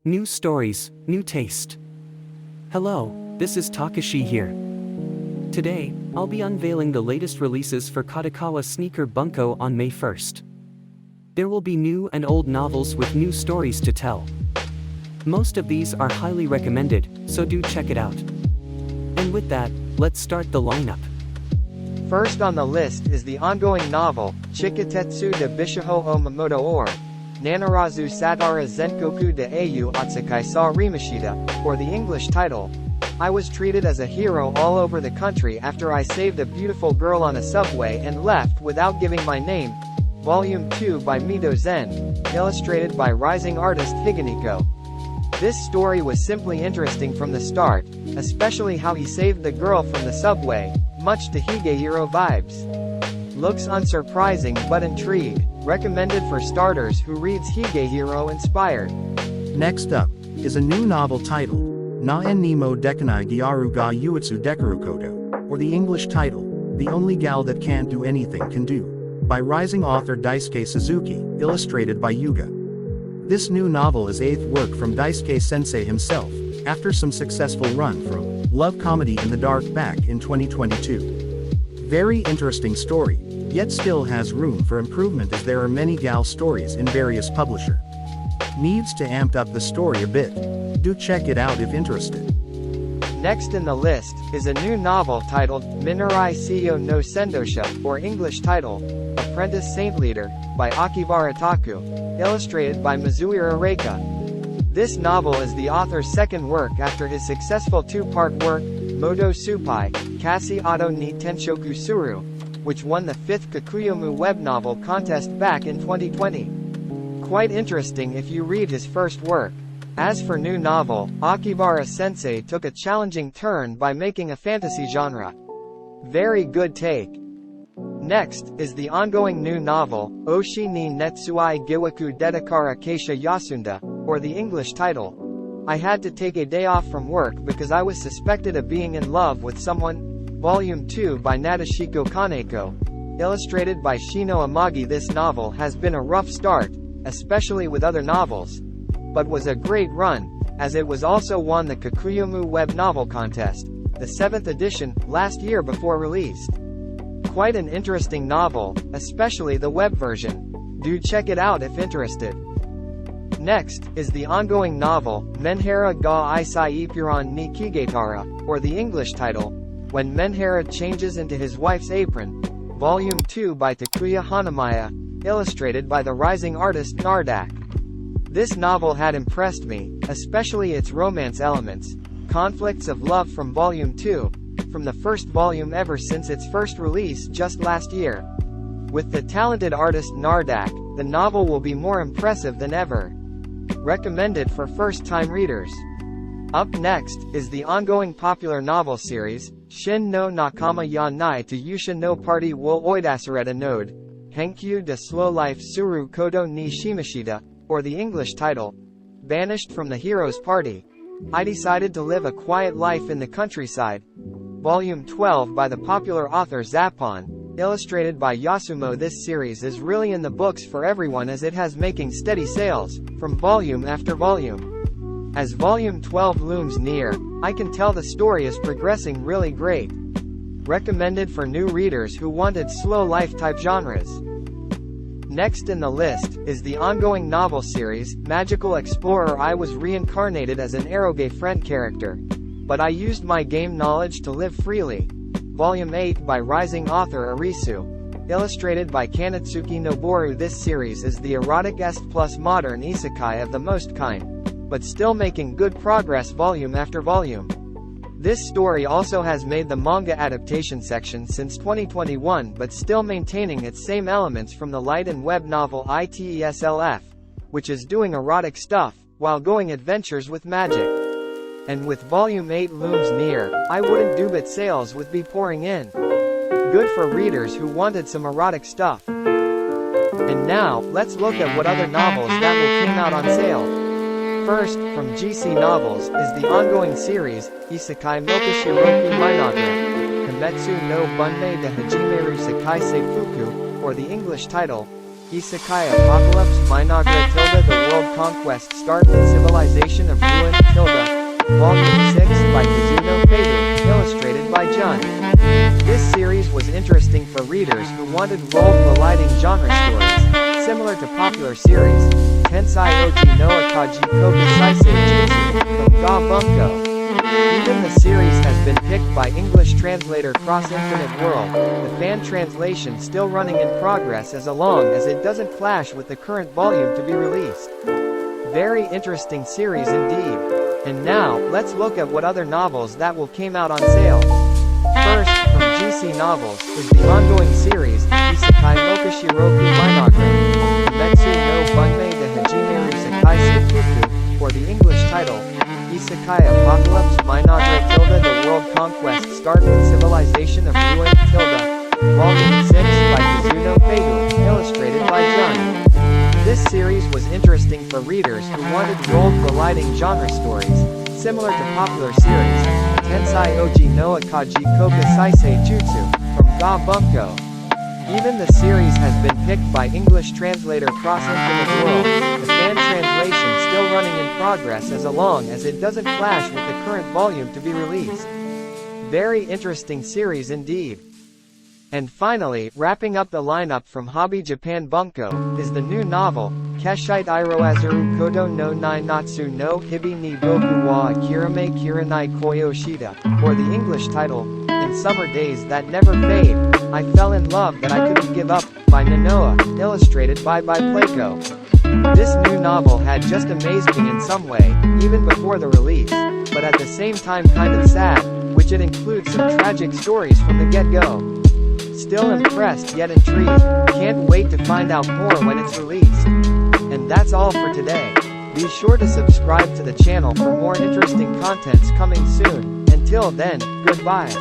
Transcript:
New stories, new taste. Hello, this is Takashi here. Today, I'll be unveiling the latest releases for Kadokawa sneaker Bunko on May 1st. There will be new and old novels with new stories to tell. Most of these are highly recommended, so do check it out. And with that, let's start the lineup. First on the list is the ongoing novel, Chikatetsu de Bishiho o Mamoto or Nanarazu Satara Zenkoku de Au Atsukai sa Rimashita, or the English title, I was treated as a hero all over the country after I saved a beautiful girl on a subway and left without giving my name. Volume 2 by Mito Zen, illustrated by rising artist Higaniko. This story was simply interesting from the start, especially how he saved the girl from the subway, much to Higehiro vibes. Looks unsurprising but intrigued, recommended for starters who reads Higehiro inspired. Next up is a new novel titled Na en ni mo dekanai gyaru ga yuitsu dekaru koto, or the English title, The Only Gal That Can't Do Anything Can Do, by rising author Daisuke Suzuki, illustrated by Yuga. This new novel is eighth work from Daisuke Sensei himself, after some successful run from Love Comedy in the Dark back in 2022. Very interesting story, yet still has room for improvement as there are many gal stories in various publisher. Needs to amp up the story a bit. Do check it out if interested. Next in the list is a new novel titled Minarai Seiyo no Sendosha, or English title, Apprentice Saint Leader, by Akibara Taku, illustrated by Mizuhiro Reika. This novel is the author's second work after his successful two-part work, Moto Supai, Kasi Ado ni Tenshoku Suru, which won the 5th Kakuyomu web novel contest back in 2020. Quite interesting if you read his first work. As for new novel, Akibara Sensei took a challenging turn by making a fantasy genre. Very good take. Next is the ongoing new novel, Oshi ni Netsuai Giwaku Dedakara Keisha Yasunda, or the English title. I had to take a day off from work because I was suspected of being in love with someone. Volume 2 by Nadeshiko Kaneko, illustrated by Shino Amagi. This novel has been a rough start, especially with other novels, but was a great run, as it was also won the Kakuyomu web novel contest, the 7th edition, last year before released. Quite an interesting novel, especially the web version. Do check it out if interested. Next is the ongoing novel, Menhara ga Isai Ipuran ni Kigetara, or the English title, When Menhara Changes into His Wife's Apron, Volume 2 by Takuya Hanamiya, illustrated by the rising artist Nardak. This novel had impressed me, especially its romance elements, conflicts of love from Volume 2, from the first volume ever since its first release just last year. With the talented artist Nardak, the novel will be more impressive than ever. Recommended for first-time readers. Up next is the ongoing popular novel series, Shin no Nakama ya Nai to Yusha no Party wo Oidasareta Node, Henkyu de Slow Life Suru Kodo ni Shimashita, or the English title, Banished from the Hero's Party. I decided to live a quiet life in the countryside. Volume 12 by the popular author Zappon, illustrated by Yasumo. This series is really in the books for everyone as it has making steady sales, from volume after volume. As Volume 12 looms near, I can tell the story is progressing really great. Recommended for new readers who wanted slow life type genres. Next in the list is the ongoing novel series, Magical Explorer. I was reincarnated as an eroge friend character, but I used my game knowledge to live freely. Volume 8 by rising author Arisu, illustrated by Kanetsuki Noboru. This series is the erotic est plus modern isekai of the most kind, but still making good progress volume after volume. This story also has made the manga adaptation section since 2021 but still maintaining its same elements from the light and web novel ITESLF, which is doing erotic stuff, while going adventures with magic. And with Volume 8 looms near, I wouldn't dubit sales would be pouring in. Good for readers who wanted some erotic stuff. And now, let's look at what other novels that will came out on sale. First, from GC Novels, is the ongoing series, Isekai Milkashiroku Minaga, Kimetsu no Bunmei de Hajimeru Sekai Seifuku, or the English title, Isekai Apocalypse Minagra tilde The World Conquest Start with Civilization of Ruin tilde Volume 6 by Kazuno Feidu, illustrated by Jun. This series was interesting for readers who wanted role-colliding genre stories, similar to popular series, Tensai Oji no Akaji Koga Saisei Jutsu, from Ga Bunko. Even the series has been picked by English translator Cross Infinite World, the fan translation still running in progress as long as it doesn't clash with the current volume to be released. Very interesting series indeed. And now, let's look at what other novels that will came out on sale. First, from GC Novels, is the ongoing series, Isekai Mokashiroku Minagra, Kimetsu no Bunmei de Hajime Isekai Seifuku, or the English title, Isekai Apocalypse Minagra tilde The World Conquest Start with Civilization of Ruin tilde Volume 6 by Kazuno Feidu, illustrated by Jun. This series was interesting for readers who wanted role-colliding genre stories, similar to popular series, Tensai Oji no Akaji Koga Saisei Jutsu, from Ga Bunko. Even the series has been picked by English translator Cross Infinite World, the fan translation still running in progress as long as it doesn't clash with the current volume to be released. Very interesting series indeed. And finally, wrapping up the lineup from Hobby Japan Bunko, is the new novel, Keshite Iroazuru Kodo no Nai Natsu no Hibi ni Boku wa Akirame Kiranai Koyoshida, or the English title, In Summer Days That Never Fade, I Fell in Love That I Couldn't Give Up, by Nanoa, illustrated by Playco. This new novel had just amazed me in some way, even before the release, but at the same time kind of sad, which it includes some tragic stories from the get-go. Still impressed yet intrigued, can't wait to find out more when it's released. And that's all for today. Be sure to subscribe to the channel for more interesting contents coming soon. Until then, goodbye.